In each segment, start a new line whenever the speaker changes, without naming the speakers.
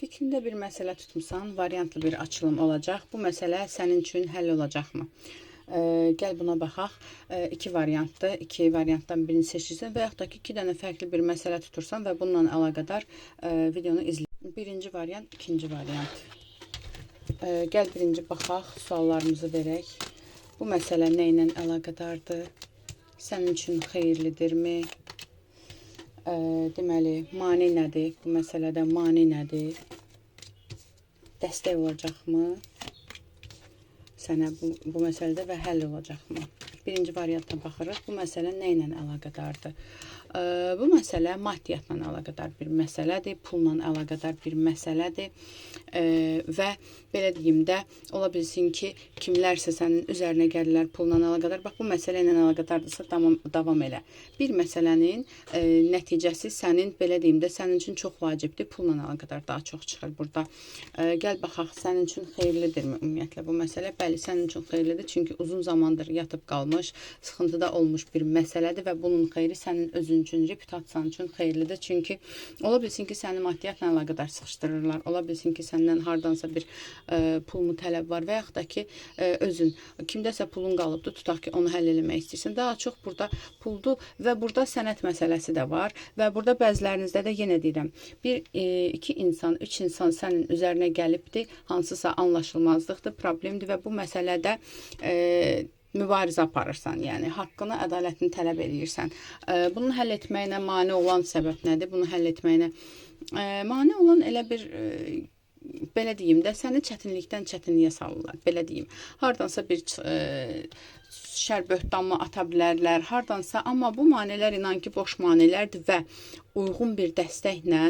Fikrində bir məsələ tutmusan, variantlı bir açılım olacaq. Bu məsələ sənin üçün həll olacaqmı? Gəl buna baxaq. İki variantdır. İki variantdan birini seçirsən və yaxud da ki, iki dənə fərqli bir məsələ tutursan və bununla əlaqədar videonu izlə. Birinci variant, ikinci variant. Gəl birinci baxaq, suallarımızı verək. Bu məsələ nə ilə əlaqədardır? Sənin üçün xeyirlidirmi? Deməli, mane nədir? Bu məsələdə mane nədir? Dəstək olacaqmı? Sənə bu məsələdə və həll olacaqmı? Birinci variantına baxırıq. Bu məsələ nə ilə əlaqədardır? Bu məsələ maddiyyatla əlaqədar bir məsələdir, pulla əlaqədar bir məsələdir və belə deyim də, ola bilsin ki, kimlərsə sənin üzərinə gəlirlər pulla əlaqədar. Bax, bu məsələ ilə əlaqədardırsa davam elə. Bir məsələnin nəticəsi sənin, belə deyim də, sənin üçün çox vacibdir, pulla əlaqədar daha çox çıxır burada. Gəl baxaq, sənin üçün xeyirlidirmi ümumiyyətlə bu məsələ? Bəli, sənin üçün xeyirlidir, çünki uzun zamandır yatıb qalmış, sıxıntıda olmuş bir məsələdir və bunun xeyri sənin özün üçün, reputasiyan üçün xeyirlidir. Çünki ola bilsin ki, səni maddiyyatla əlaqədar sıxışdırırlar. Ola bilsin ki, səndən hardansa bir pulmu tələb var və yaxud da ki, özün kimdəsə pulun qalıbdır, tutaq ki, onu həll eləmək istəyirsən. Daha çox burada puldur və burada sənət məsələsi də var və burada bəzilərinizdə də yenə deyirəm, iki insan, üç insan sənin üzərinə gəlibdir, hansısa anlaşılmazlıqdır, problemdir və bu məsələdə mübarizə aparırsan, yəni haqqını, ədalətini tələb edirsən. Bunu həll etməyinə mane olan səbəb nədir? Bunu həll etməyinə mane olan elə bir belə deyim də, səni çətinlikdən çətinliyə salırlar, belə deyim. Hardansa bir şər böhtanma ata bilərlər, hardansa, amma bu manelər inan ki, boş manelərdir və uyğun bir dəstəklə,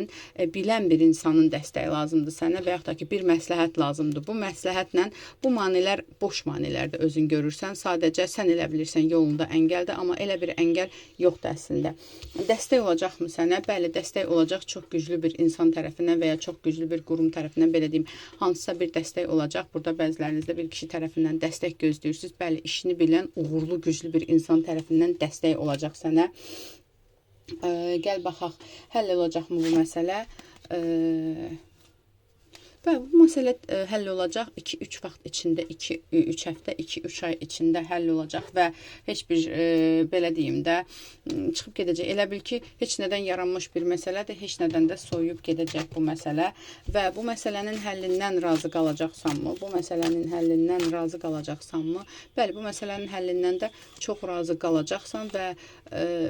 bilən bir insanın dəstəyi lazımdır sənə və yaxud da ki, bir məsləhət lazımdır. Bu məsləhətlə, bu manelər boş manelərdir, özün görürsən, sadəcə sən elə bilirsən yolunda əngəldir, amma elə bir əngəl yoxdur əslində. Dəstək olacaqmı sənə? Bəli, dəstək olacaq çox güclü bir insan tərəfindən və ya çox güclü bir qurum tərəfindən, belə deyim, hansısa bir dəstək olacaq. Burada bəzilərinizdə bir kişi tərəfindən dəstək gözləyirsiniz. Bəli, işini bilən, uğurlu, güclü bir insan tərəfindən dəstək olacaq sənə. Gəl baxaq, həll olacaqmı bu məsələ? Və bu məsələ həll olacaq 2-3 vaxt içində, 2-3 həftə, 2-3 ay içində həll olacaq və heç bir, belə deyim də, çıxıb gedəcək. Elə bil ki, heç nədən yaranmış bir məsələdir, heç nədən də soyuyub gedəcək bu məsələ və bu məsələnin həllindən razı qalacaqsanmı? Bu məsələnin həllindən razı qalacaqsanmı? Bəli, bu məsələnin həllindən də çox razı qalacaqsan və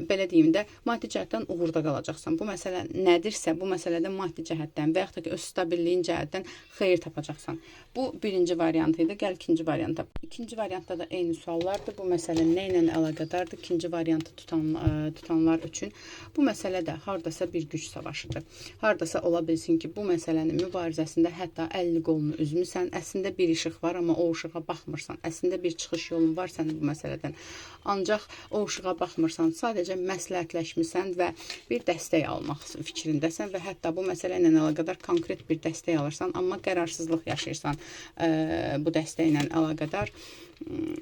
belə deyim də, maddi cəhətdən uğurda qalacaqsan. Bu məsələ nədirsə, bu məsələdə maddi cəhətdən və yaxud da ki, öz stabilliyin cəhətdən xeyir tapacaqsan. Bu birinci variant idi. Gəl ikinci varianta. İkinci variantda da eyni suallardır. Bu məsələ nə ilə əlaqədardır? İkinci variantı tutanlar üçün bu məsələ də hardasa bir güc savaşıdır. Hardasa ola bilsin ki, bu məsələnin mübarizəsində hətta əlini qolunu üzmüsən. Əslində bir işıq var, amma o işığa baxmırsan. Əslində bir çıxış yolun var sənin bu məsələdən. Ancaq o işığa baxmırsan, sadəcə məsləhətləşmisən və bir dəstək almaq fikrindəsən və hətta bu məsələ ilə əlaqədar konkret bir dəstək alırsan, amma qərarsızlıq yaşayırsan bu dəstəklə əlaqədar.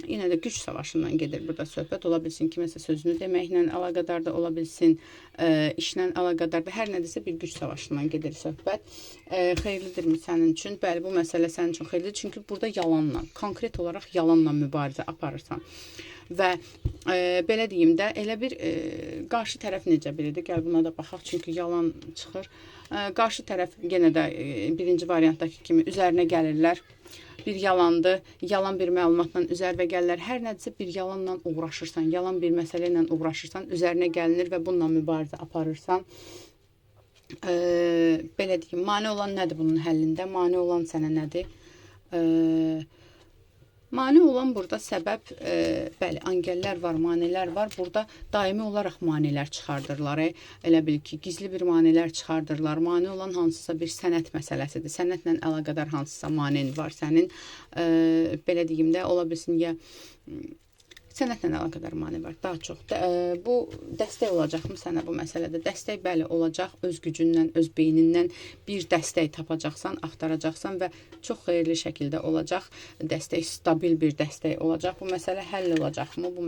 Yenə də güc savaşından gedir burada söhbət. Ola bilsin kiməsə sözünü deməklə əlaqədar da, ola bilsin işlə əlaqədar da, hər nədirsə bir güc savaşından gedir söhbət. Xeyirlidirmi sənin üçün? Bəli, bu məsələ sənin üçün xeyirlidir. Çünki burada yalanla, konkret olaraq yalanla mübarizə aparırsan. Və belə deyim də, elə bir qarşı tərəf necə biridir? Gəl buna da baxaq, çünki yalan çıxır. Qarşı tərəf yenə də birinci variantdakı kimi üzərinə gəlirlər. Bir yalandır, yalan bir məlumatla üzərinə gəlirlər. Hər nədirsə bir yalanla uğraşırsan, yalan bir məsələ ilə uğraşırsan, üzərinə gəlinir və bununla mübarizə aparırsan. Belə deyim, mane olan nədir bunun həllində? Mane olan sənə nədir? Mane olan burada səbəb, bəli, angəllər var, manelər var. Burada daimi olaraq manelər çıxardırlar. Elə bil ki, gizli bir manelər çıxardırlar. Mane olan hansısa bir sənət məsələsidir. Sənətlə əlaqədar hansısa manen var sənin. Belə deyim də, ola bilsin ya Sənətlə əlaqədar maneə var. Daha çox bu dəstək olacaqmı sənə bu məsələdə? Dəstək bəli olacaq. Öz gücündən, öz beynindən bir dəstək tapacaqsan, axtaracaqsan və çox xeyirli şəkildə olacaq. Dəstək stabil bir dəstək olacaq. Bu məsələ həll olacaqmı? Bu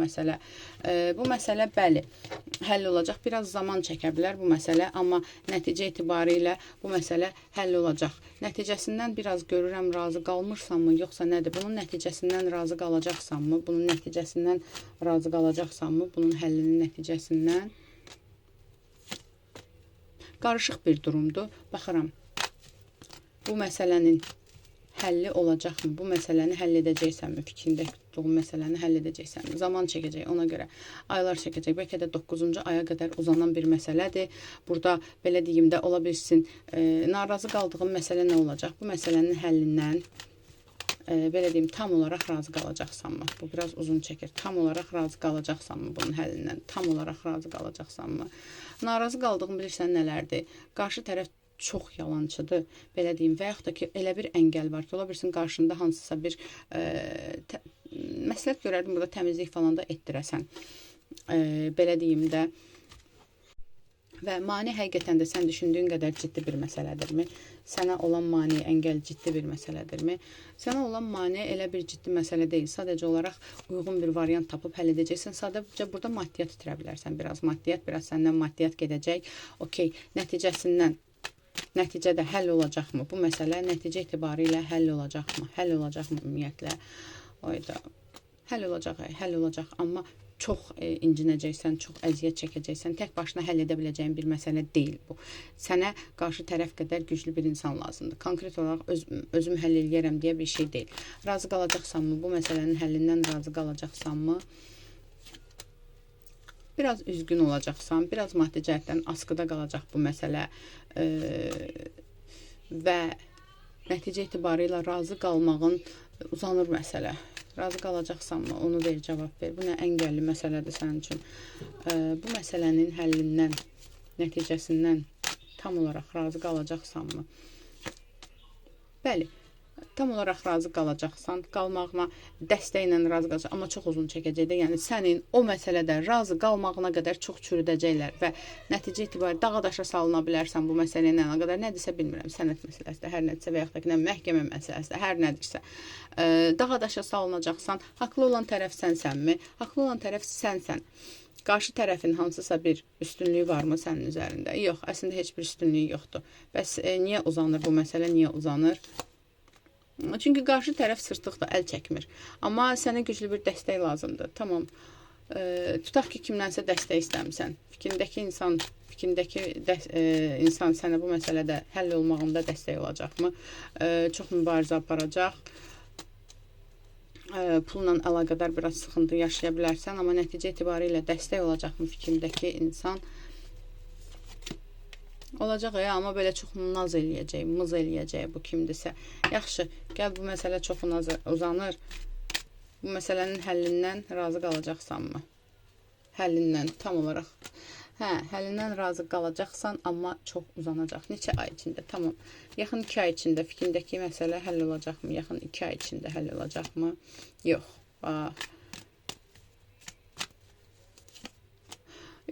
məsələ bəli, həll olacaq. Biraz zaman çəkə bilər bu məsələ, amma nəticə etibarilə bu məsələ həll olacaq. Nəticəsindən biraz görürəm, razı qalmırsanmı, yoxsa nədir? Bunun nəticəsindən razı qalacaqsanmı? Bunun nəticəsindən razı qalacaqsanmı? Bunun həllinin nəticəsindən qarışıq bir durumdur. Baxıram, bu məsələnin həlli olacaqmı? Bu məsələni həll edəcəksənmi? Fikrində tutduğun məsələni həll edəcəksənmi? Zaman çəkəcək, ona görə aylar çəkəcək. Bəlkə də 9-cu aya qədər uzanan bir məsələdir. Burada belə deyim də ola bilsin, narazı qaldığın məsələ nə olacaq? Bu məsələnin həllindən belə deyim, tam olaraq razı qalacaqsanmı? Bu biraz uzun çəkir. Tam olaraq razı qalacaqsanmı bunun həllindən? Tam olaraq razı qalacaqsanmı? Narazı qaldığın bilirsən nələrdir? Qarşı tərəf çox yalançıdır, belə deyim, və yaxud da ki, elə bir əngəl var ki, ola bilsin qarşında hansısa bir məsləhət görərdim, burada təmizlik falan da etdirəsən. Belə deyim də, və mane həqiqətən də sən düşündüyün qədər ciddi bir məsələdirmi? Sənə olan mane, əngəl ciddi bir məsələdirmi? Sənə olan mane elə bir ciddi məsələ deyil. Sadəcə olaraq uyğun bir variant tapıb həll edəcəksən. Sadəcə burada maddiyyat itirə bilərsən. Biraz maddiyyat, biraz səndən maddiyyat gedəcək. Okey, nəticədə həll olacaqmı? Bu məsələ nəticə etibarilə həll olacaqmı? Həll olacaqmı ümumiyyətlə? Oyda, həll olacaq, amma çox incinəcəksən, çox əziyyət çəkəcəksən, tək başına həll edə biləcəyin bir məsələ deyil bu. Sənə qarşı tərəf qədər güclü bir insan lazımdır. Konkret olaraq özüm həll eləyərəm deyə bir şey deyil. Razı qalacaqsanmı? Bu məsələnin həllindən razı qalacaqsanmı? Biraz üzgün olacaqsan, biraz maddi cəhətdən askıda qalacaq bu məsələ və nəticə etibarilə razı qalmağın uzanır məsələ. Razı qalacaqsanmı? Onu ver, cavab ver. Bu nə əngəlli məsələdir sənin üçün? Bu məsələnin həllindən, nəticəsindən tam olaraq razı qalacaqsanmı? Bəli, tam olaraq razı qalacaqsan, qalmağına dəstəklə razı qalacaqsan, amma çox uzun çəkəcəkdir. Yəni sənin o məsələdə razı qalmağına qədər çox çürüdəcəklər və nəticə etibarilə dağa daşa salına bilərsən bu məsələ ilə əlaqədar. Nədirsə bilmirəm, sənət məsələsidir, hər nədirsə və yaxud da məhkəmə məsələsidir, hər nədirsə. Dağa daşa salınacaqsan, haqlı olan tərəf sənsənmi? Haqlı olan tərəf sənsən. Qarşı tərəfin hansısa bir üstünlüyü varmı sənin üzərində? Yox, əslində heç bir üstünlüyü yoxdur. Bəs niyə uzanır bu məsələ, niyə uzanır? Çünki qarşı tərəf sırtıqdır, əl çəkmir. Amma sənə güclü bir dəstək lazımdır. Tamam. Tutaq ki, kimdənsə dəstək istəmirsən. Fikrindəki insan sənə bu məsələdə həll olmağında dəstək olacaqmı? Çox mübarizə aparacaq. Pulla əlaqədar biraz sıxıntı yaşaya bilərsən, amma nəticə etibarilə dəstək olacaqmı fikrindəki insan? Olacaq ya, amma belə çox naz eləyəcək, mız eləyəcək bu kimdirsə. Yaxşı, gəl bu məsələ çox uzanır. Bu məsələnin həllindən razı qalacaqsanmı? Həllindən tam olaraq. Həllindən razı qalacaqsan, amma çox uzanacaq. Neçə ay içində? Tamam. Yaxın 2 ay içində fikrindəki məsələ həll olacaqmı? Yaxın 2 ay içində həll olacaqmı? Yox.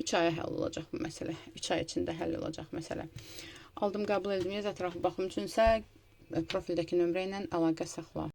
3 aya həll olacaq bu məsələ. 3 ay içində həll olacaq məsələ. Aldım, qəbul edilməyəcək ətraflı baxım üçünsə profildəki nömrə ilə əlaqə saxla.